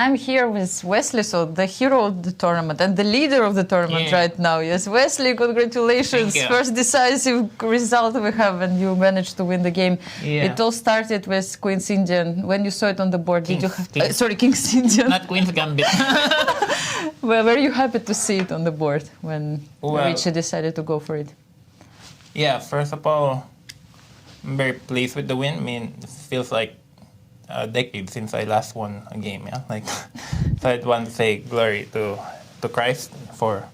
I'm here with Wesley So, the hero of the tournament and the leader of the tournament right now. Yes, Wesley, congratulations. First decisive result we have, and you managed to win the game. Yeah. It all started with Queen's Indian. When you saw it on the board, King's Indian. Not Queen's Gambit. Well, were you happy to see it on the board when Richie decided to go for it? Yeah, first of all, I'm very pleased with the win. I mean, it feels like a decade since I last won a game. Yeah, like so I'd want to say glory to Christ for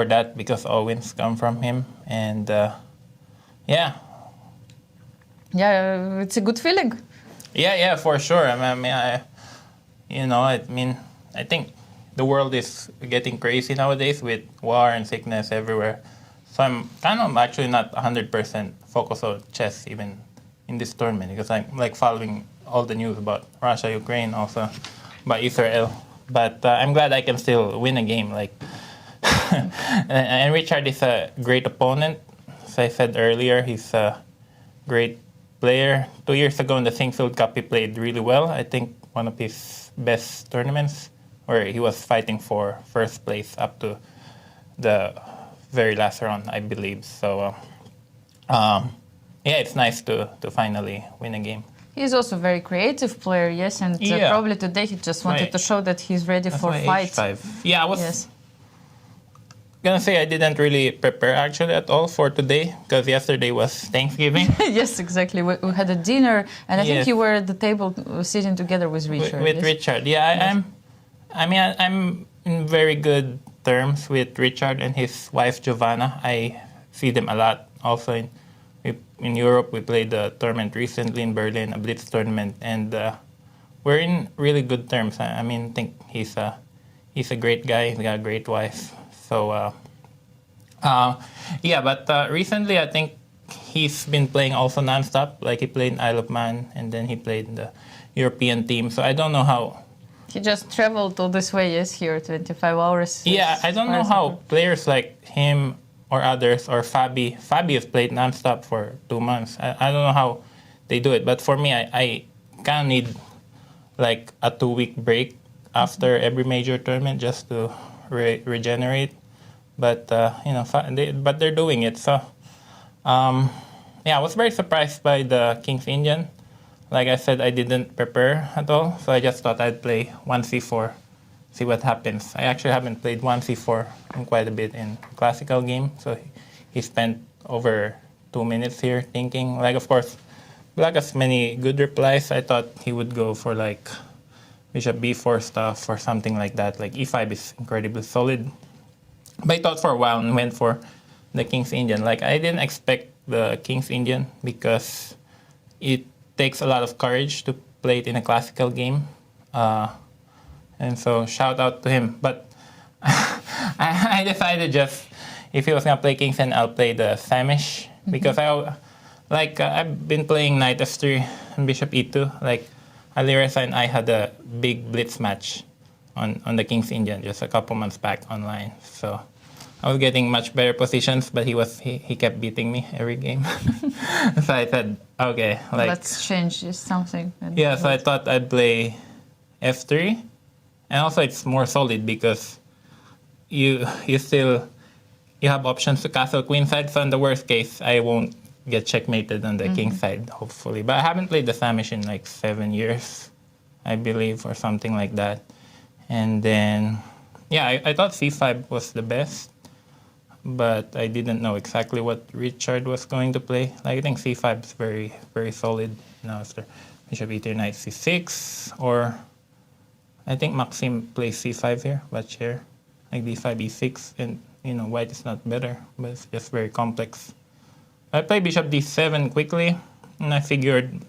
that, because all wins come from Him, and yeah, it's a good feeling. Yeah, for sure. I think the world is getting crazy nowadays with war and sickness everywhere. So I'm kind of actually not 100% focused on chess even in this tournament, because I'm like following all the news about Russia, Ukraine, also by Israel. But I'm glad I can still win a game. Like, and Richard is a great opponent. As I said earlier, he's a great player. 2 years ago in the Sinquefield Cup, he played really well. I think one of his best tournaments, where he was fighting for first place up to the very last round, I believe. So, it's nice to finally win a game. He's also a very creative player, yes, and probably today he just wanted to show that he's ready for fight. H5. Yeah, I was gonna say I didn't really prepare actually at all for today, because yesterday was Thanksgiving. Yes, exactly. We had a dinner, and I think you were at the table sitting together with Richard. With Richard, yeah. I'm in very good terms with Richard and his wife Giovanna. I see them a lot. Also in Europe, we played the tournament recently in Berlin, a Blitz tournament, and we're in really good terms. I think he's a great guy. He's got a great wife. So, but recently I think he's been playing also nonstop. Like he played in Isle of Man, and then he played in the European team. So I don't know how. He just traveled all this way, yes, here, 25 hours. Yeah, I don't know how players like him or others, or Fabi has played nonstop for 2 months. I don't know how they do it, but for me, I kind of need like a 2-week break after every major tournament just to regenerate. But but they're doing it. So I was very surprised by the King's Indian. Like I said, I didn't prepare at all, so I just thought I'd play 1c4, see what happens. I actually haven't played 1c4 in quite a bit in classical game, so he spent over 2 minutes here thinking. Like, of course, Black has many good replies. I thought he would go for like bishop b4 stuff or something like that. Like e5 is incredibly solid. But I thought for a while and went for the King's Indian. Like, I didn't expect the King's Indian because it takes a lot of courage to play it in a classical game. And so shout out to him. But I decided just, if he was going to play King's Indian, I'll play the Samish. Because I've been playing knight f3 and bishop e2. Like, Alireza and I had a big blitz match on the King's Indian just a couple months back online. So I was getting much better positions, but he kept beating me every game. So I said, okay, like, let's change something. Yeah, so I thought I'd play f3, and also it's more solid because you have options to castle queenside. So in the worst case, I won't get checkmated on the king side, hopefully. But I haven't played the Samish in like 7 years, I believe, or something like that. And then, I thought c5 was the best, but I didn't know exactly what Richard was going to play. Like, I think c5 is very, very solid. After bishop e3, knight c6, or I think Maxim plays c5 here, but here, like d5, e6, and white is not better, but it's just very complex. I played bishop d7 quickly, and I figured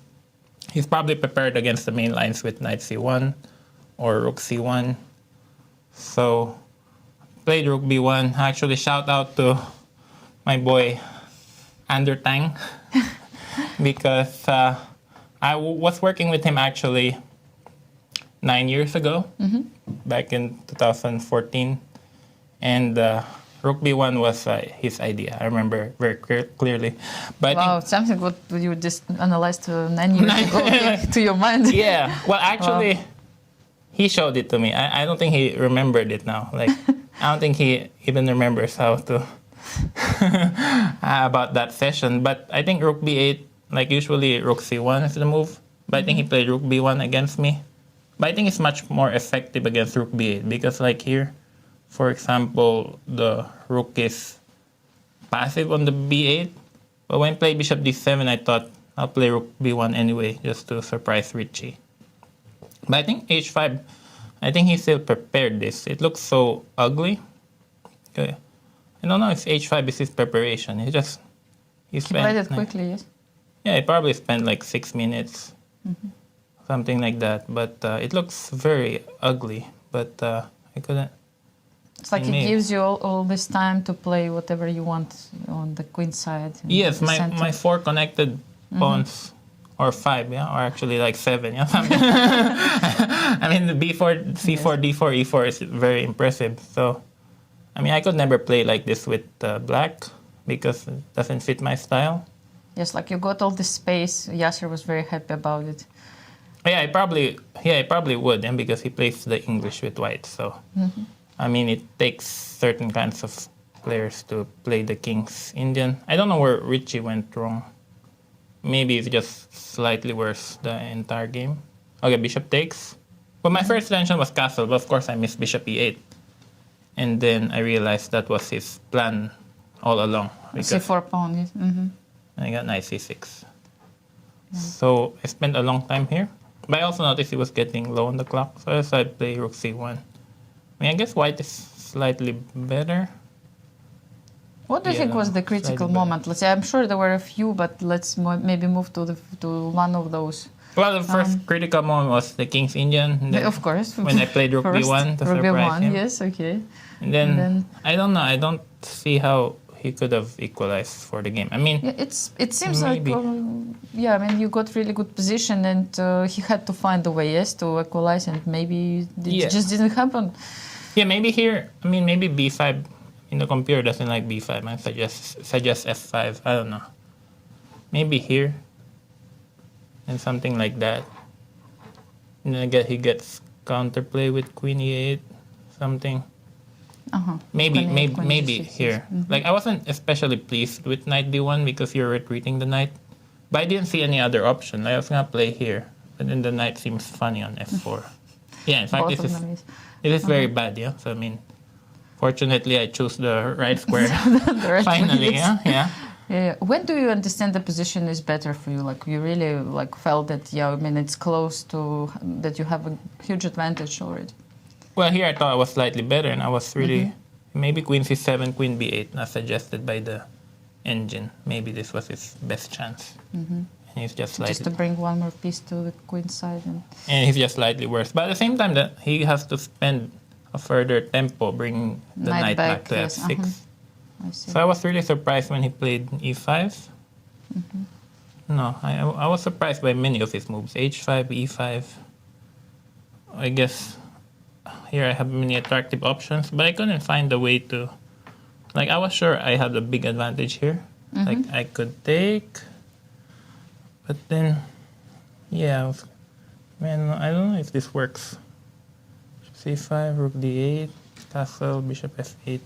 he's probably prepared against the main lines with knight c1 or rook c1. So played rook b1. Actually, shout out to my boy Ander Tang because I was working with him actually 9 years ago, back in 2014, and rook b1 was his idea. I remember very clearly. But wow, something what you just analyzed 9 years ago to your mind. Yeah, well, actually, he showed it to me. I don't think he remembered it now. Like, I don't think he even remembers how to about that session. But I think rook b8, like usually rook c1 is the move. But I think he played rook b1 against me. But I think it's much more effective against rook b8 because like here, for example, the rook is passive on the b8. But when I played bishop d7, I thought I'll play rook b1 anyway just to surprise Richie. But I think h5, I think he still prepared this. It looks so ugly. Okay. I don't know if h5 is his preparation. He played it quickly, yes? Yeah, he probably spent like 6 minutes. Something like that. But it looks very ugly. But I couldn't. It's like it gives you all this time to play whatever you want on the queen side. Yes, my 4 connected pawns, or 5, yeah, or actually like 7, yeah. I mean, the b4, c4, d4, e4 is very impressive. So, I mean, I could never play like this with black because it doesn't fit my style. Yes, like you got all this space. Yasser was very happy about it. Yeah, I probably would, yeah, because he plays the English with white. So, I mean, it takes certain kinds of players to play the King's Indian. I don't know where Richie went wrong. Maybe it's just slightly worse the entire game. Okay, bishop takes. But my first intention was castle, but of course I missed bishop e8. And then I realized that was his plan all along. C4 pawn, yes. I got knight c6. So I spent a long time here. But I also noticed he was getting low on the clock. So I decided to play rook c1. I mean, I guess white is slightly better. What do you think was the critical moment? Let's say, I'm sure there were a few, but let's maybe move to one of those. Well, the first critical moment was the King's Indian. Of course. When I played rook b1 to surprise him. Yes, okay. And then, I don't know. I don't see how he could have equalized for the game. I mean, yeah, it seems maybe. Like, I mean, you got really good position, and he had to find a way, yes, to equalize, and maybe it just didn't happen. Yeah, maybe here. I mean, maybe b5. The computer doesn't like b5. I suggest f5. I don't know. Maybe here. And something like that. And then again, he gets counterplay with queen e8. Something. Maybe here. Like, I wasn't especially pleased with knight d1 because you're retreating the knight. But I didn't see any other option. I was going to play here. But then the knight seems funny on f4. Yeah, in fact, this is very bad, yeah? So, I mean... Fortunately, I chose the right square. Finally, yeah. When do you understand the position is better for you? Like you really felt that it's close to that you have a huge advantage already. Well, here I thought I was slightly better, and I was really maybe queen c7, queen b8, as suggested by the engine. Maybe this was his best chance. And he's just to bring one more piece to the queen side, and he's just slightly worse. But at the same time, that he has to spend a further tempo, bringing the knight back to f6. So I was really surprised when he played e5. No, I was surprised by many of his moves. h5, e5. I guess here I have many attractive options, but I couldn't find a way to... Like, I was sure I had a big advantage here. Like, I could take... But then, I don't know if this works. c5, rook d8, castle, bishop f8,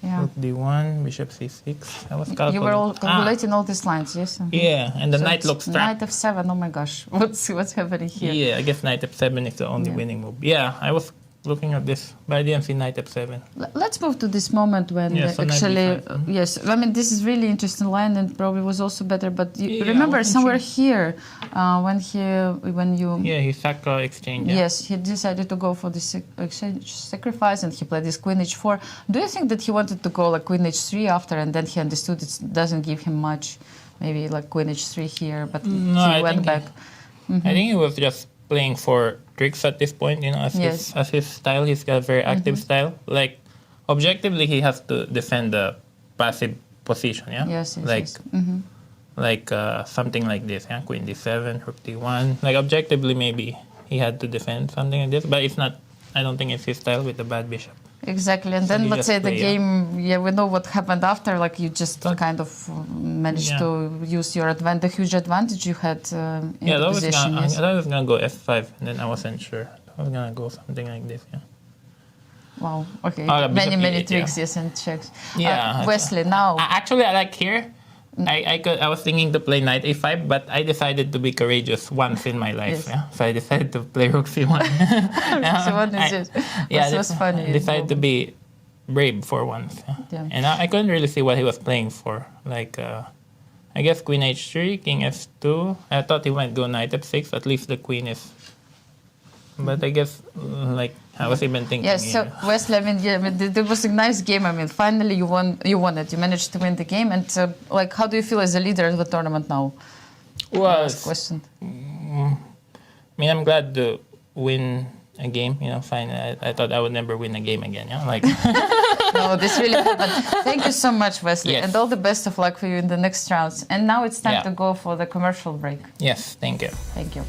rook d1, bishop c6. I was calculating. You were all calculating all these lines, yes? Yeah, and the knight looks trapped. Knight f7, oh my gosh, what's happening here? Yeah, I guess knight f7 is the only winning move. Yeah, I was looking at this, but I didn't see knight f7. Let's move to this moment when yes, I mean, this is really interesting line and probably was also better, but you remember somewhere here when you... Yeah, he sacra exchange. Yes, he decided to go for this exchange sacrifice and he played this queen h4. Do you think that he wanted to go like queen h3 after and then he understood it doesn't give him much, maybe like queen h3 here, but he went back? I think he was just playing for tricks at this point, as his style. He's got a very active style. Like, objectively, he has to defend the passive position, yeah? Yes. Like something like this, yeah? Queen d7, rook d1. Like, objectively, maybe he had to defend something like this, but it's not, I don't think it's his style with the bad bishop. Exactly, and then let's say the game, we know what happened after, like you just kind of managed to use the huge advantage you had in the position. I thought I was going to go f5, and then I wasn't sure. I was gonna go something like this. Yeah. Wow. Okay. Oh, many bishop e8, tricks, yeah. yes, and checks. Yeah. Wesley, now. Actually, I like here. I was thinking to play knight a5, but I decided to be courageous once in my life. Yes. Yeah? So I decided to play rook c1. So what is it? Yeah, This was funny. I decided to be brave for once. Yeah? Yeah. And I couldn't really see what he was playing for. Like, I guess queen h3, king f2. I thought he might go knight f6. At least the queen is. But I guess, like, I was even thinking. Yes, so Wesley, it was a nice game. I mean, finally you won it. You managed to win the game. And like, how do you feel as a leader of the tournament now? Well, Last question. I mean, I'm glad to win a game. You know, fine. I thought I would never win a game again. Yeah, like. No, this really happened. Thank you so much, Wesley, Yes. and all the best of luck for you in the next rounds. And now it's time Yeah. to go for the commercial break. Yes, thank you. Thank you.